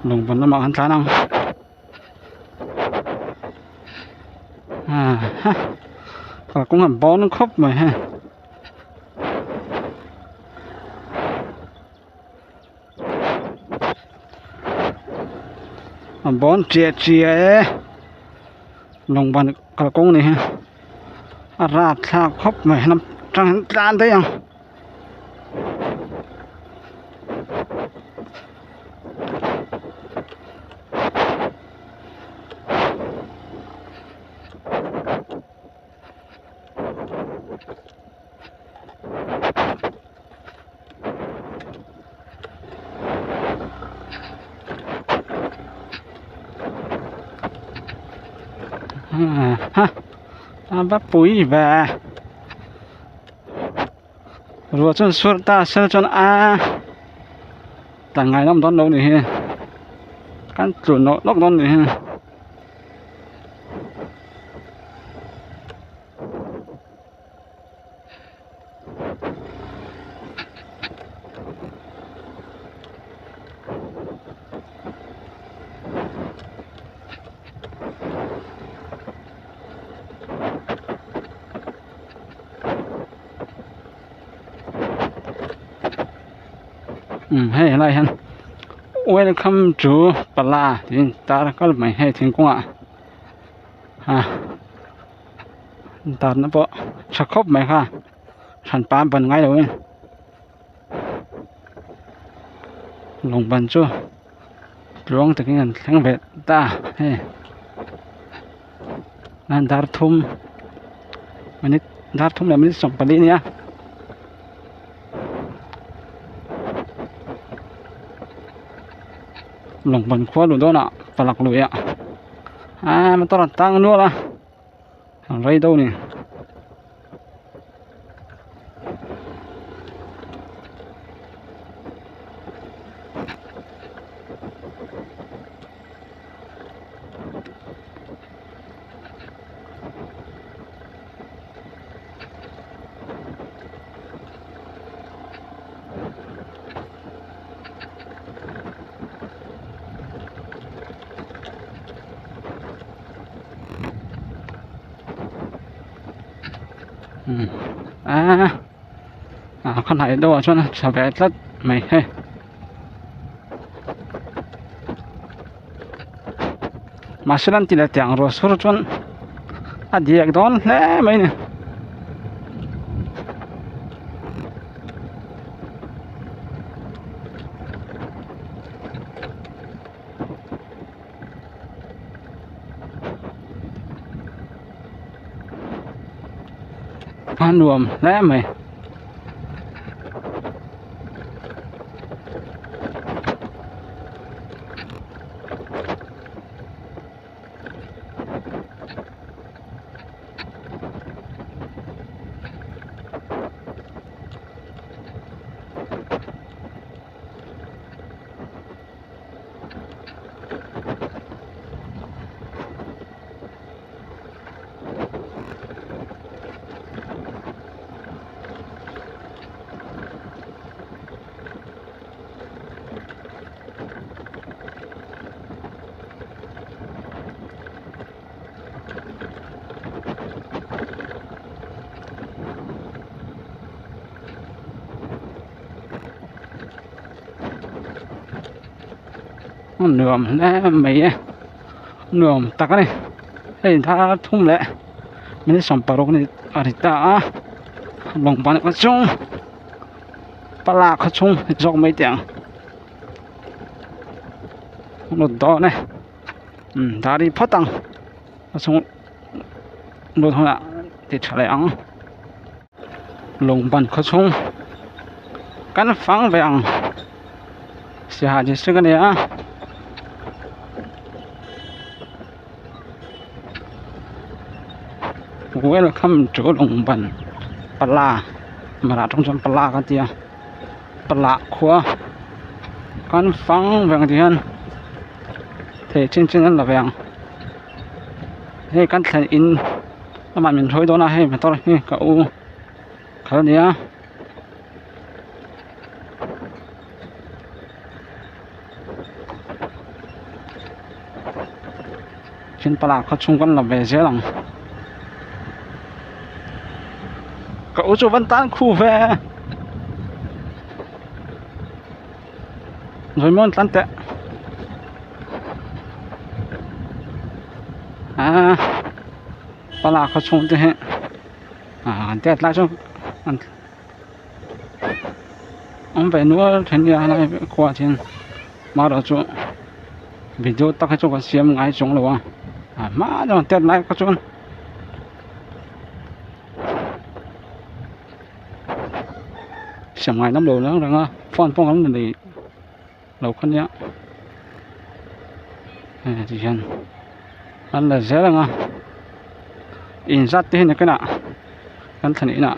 ลงบนน้ำมันทานังก็คงหันบอลครบไหมฮะบอลเจียลงบนกระกงนี่ฮะราดชาครบไหมน้ำจังจานได้ยังบ้าปุ๋ยแบบรัวจนสุดตาเสือจนแต่ไงน้ำต้นโดนนี่ฮะการจุดนกต้นนี่ฮะให้อะไรฮะWelcome to ปลาที่ตาก็ไม่ให้ถึงกว่าตานะปะชักครบไหมค่ะฉันปามเป็นไงเลยลงบันจูลงตะกี้กันทั้งเบ็ดตาให้นั่นดาร์ทุ่มมันนี่ดาร์ทุ่มแล้วมันนี่ส่งปลีเนี่ยลงบนครัวหลุดโดนปลักลุยมันต้องตั้งนู้นละอะไรดูนี่ขนาดตัวชนชาวบ้านไม่ให้มาสลันที่ละจังรัวสุดชนเดียกโดนแล้วไหมเนี่ยพันรวมแล้วไหมเหนื่อมแล้วไม่เหนื่อมตักเลยเฮ้ยถ้าทุ่มแล้วไม่ได้ส่งปลาโรกนี่อะไรตาลงปานกระชงปลากระชงจอกไม่เตียงหลุดต่อเนี่ยดารีพัดตังกระชงหลุดหัวติดเฉลยลงปานกระชงกันฟังไปเสียหายซึ่งกันเนี่ยWelcome to ลงบันปลามาราตรงจนปลากันเตียปลาขัวกันฟังแบงเดียนเทชิ้นนั้นละแบงให้กันแทนอินน้ำมันมันช่วยตัวนะให้มาต่อให้กับเขาเนี้ย Trên bà lạc có chung con là về dễ lòng cậu chú vẫn tán khu về rồi muốn tán tệ bà lạc có chung thế hệ tết lại cho ông về nữa thế này lại qua trên mà đó chú video tao cái chỗ có xem ngay chung rồi má nó tết lại có chung xem ngay năm đầu nữa rằng phone phong lắm thì đầu con nhá thì hiện anh là dễ là in ra tên này cái nào anh thành ý nào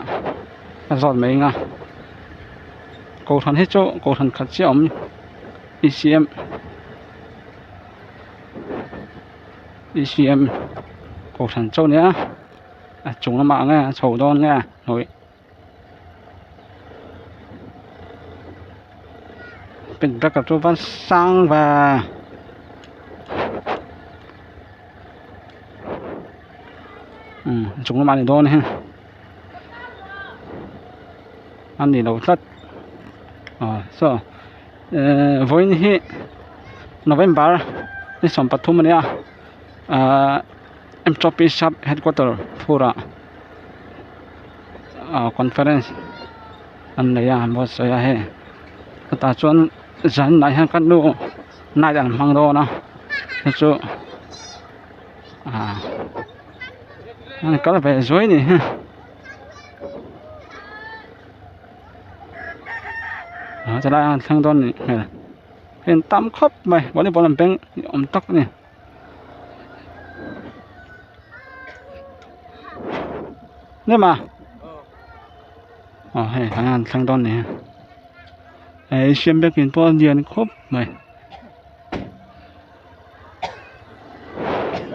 dọn mấy nga cầu thần hết chỗ cầu thần khát chiếc ống ECM cầu thần châu nhá chúng nó mạng nghe sầu đòn nghe rồiเป็นตะกับตัวบ้านสร้างว่าจุงมาในโดนฮะอันนี้เราตัดsoวันนี้ November นี่สมปทุมเนี่ยEntropy Shop Headquarter พูดconference อันนี้บอสยาเฮแต่ส่วนฉันไหนฮะกันดูนายจะฟังดูนะจู่อันก็เลยไปสวยนี่จะได้ทั้งต้นนี่เป็นตามครบไปวันนี้บอลเป็นอมตักนี่นี่มาให้ทางทั้งต้นนี่xem biết kiến bao nhiêu khốp mày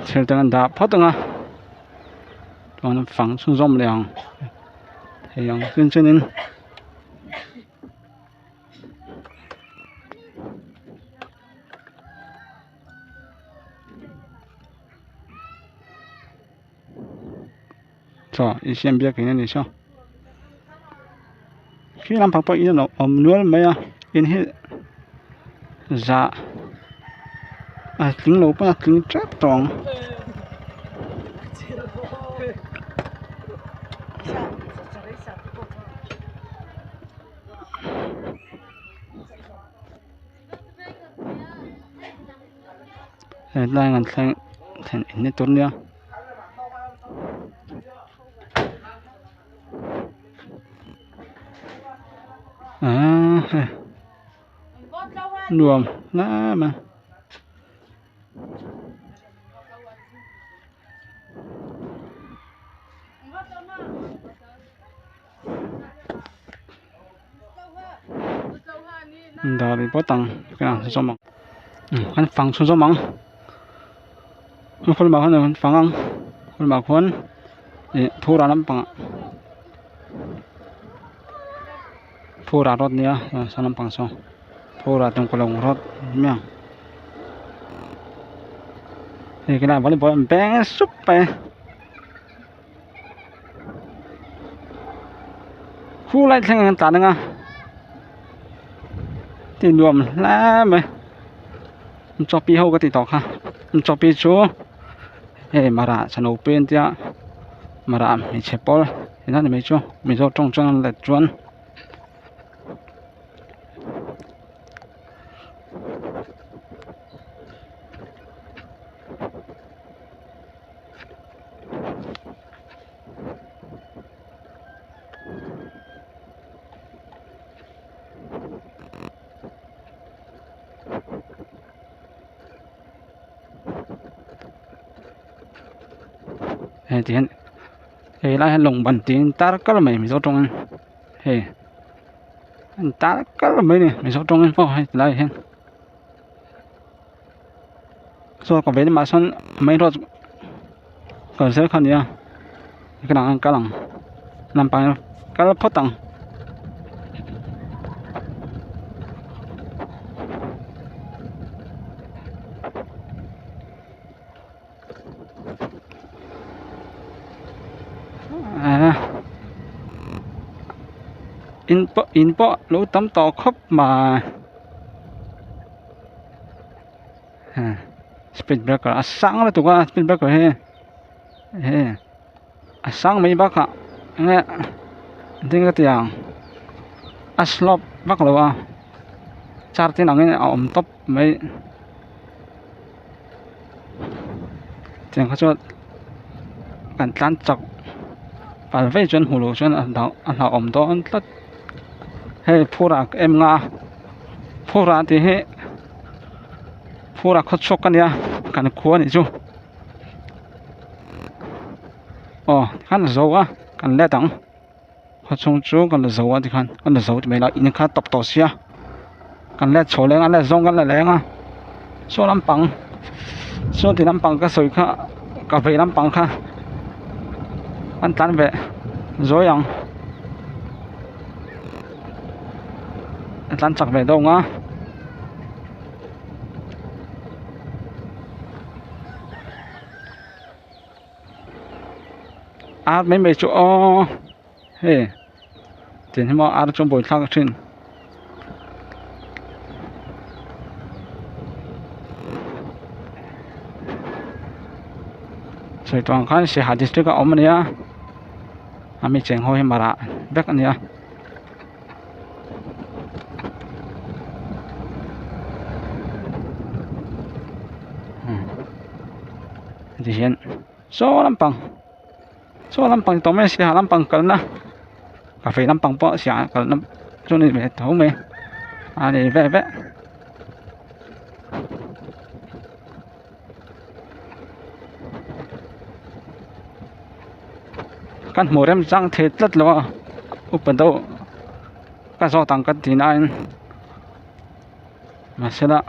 xem tầng đá phát tầng còn phẳng xuống rộng liền thì yang trên trên nên cho xem biết cái này sao khi làm phẳng phẳng nó nuôi mấy in hết dạ tiếng lỗ ba tiếng trap tròn đây ngàn thành in hết tốt nữa nuông lá mà đó thì bắt tăng cái nào số mỏng hắn phẳng số mỏngคนบอกเขาphẳng ănคนบอกคนthu ra lắm phẳng thu ra rót nia sao lắm phẳng số thu ra trong kolong rót miếng thì cái này vẫn là bé súpไปkhu lại thành tàn nữa thì nuông lá mày cho pi hậu cái tí tóc ha cho pi chú mà ra sản open tia mà ra mình chép bol thì nó mình chú mình cho trong lệch chuẩn thì thì lại lồng bẩn tiếng ta rất là mình số trong thì ta rất là mấy này mình số trong phô hay lại hen so còn về mà son mấy rồi còn sẽ không gì cái nào cái lòng làm bằng cái là phát tăng in po lo tam to khop ma speed breaker asang la tu ka speed breaker he asang mai ba kha nge ding ka tiang aslop bak lo wa char tin ang om top mai tiang kha chot kan tlan chak pal ve chon hulu chon a la om do an tlat he phura em nga phura ti he phura khot chok kan ya kan khuwa ni chu kan zo wa kan le tang khot chung chu kan zo wa ti kan zo ti mai la in kha top to sia kan le chole an le zong kan le lenga so lam pang so ti lam pang ka soi kha ka ve lam pang kha an tan ve zo yang an tan chak ve do nga art mấy mấy chỗ he tiền mà art trong buổi thang trên rồi toàn khán sẽ hạt district ở ông này ami cheng hoi mara bek ania di hian so lampang to me sia lampang kalna cafe lampang po sia kalna chuni me thau me ani ve kan morem chang the tlat lo upan do ka so tang kan tinain masela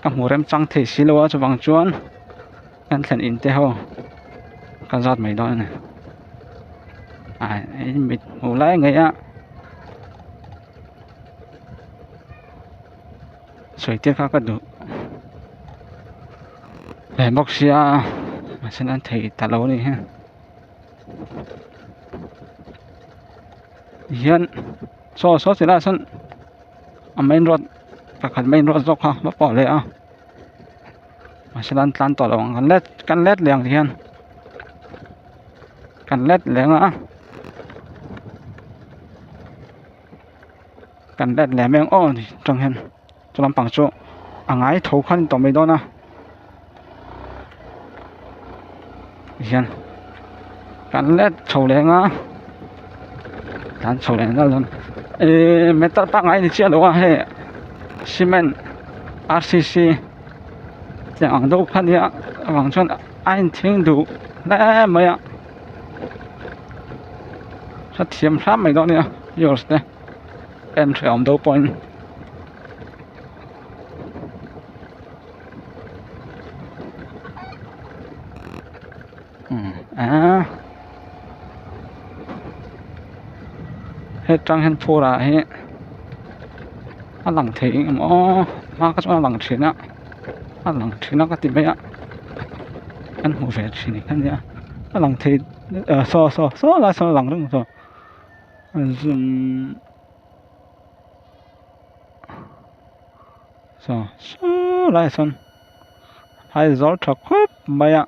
ka morem chang the silo chu wang chuan kan thlen in te ho kan zat mai do ne ai mit ho lai ngai a soi te ka du le mok sia masela thei ta lo ni ha hian so sila san main road pakhat main road zok ha ba po le a masalan tlan to lawang kan let leng hian kan let leng a kan let le meng o ni tang hian chulam pang chu angai tho khan to mai do na hian kan let chho leng a tan chho leng da lon metal pa ngai ni chia lo he cement RCC chẳng đâu khăn ya wang chuan anh thing du la mai a sa thiam sam mai do ne yours ne em thom do point hết trang hen phô ra he anh lằng thế mà cái chỗ lằng thế nè anh lằng thế nó cái gì vậy anh hồ về thế này cái gì anh lằng thế so là so lằng đúng rồi so lại son hay gió thọc khớp mày ạ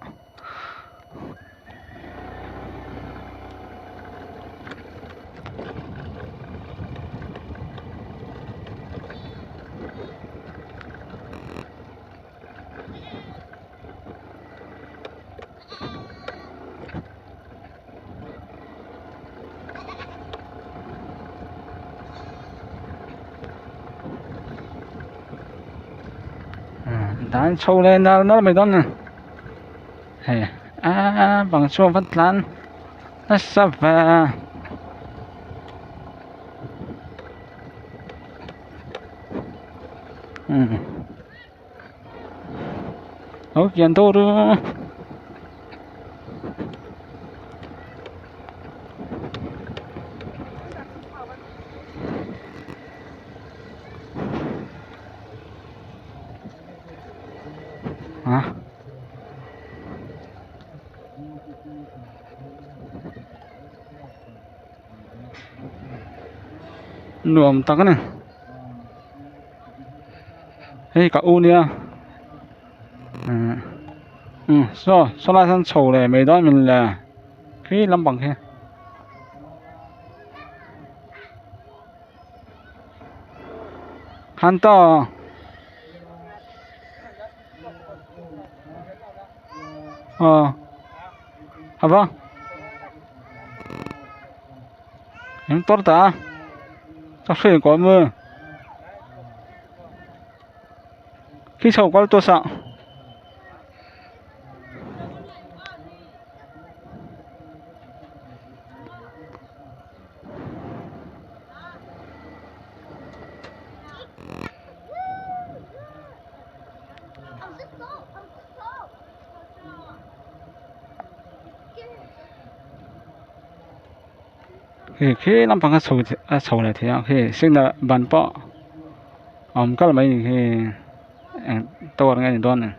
dan sâu lên nó mày đó nè hè bằng sâu vẫn lan nó sắp vào ok anh tôi đó hả nuam tak ne hei ka u nia so la san chou le mei doi min le khi lam bang he han to haba em tốt ta chắc phải có mưa khi sau có tôi sợ khi làm bằng cái sầu này thì khi sinh là bàn bọ cái là mấy khi to ngay đòn này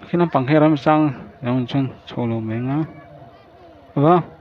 khi làm bằng cái làm sang làm chân sầu lồng mấy ngá vâng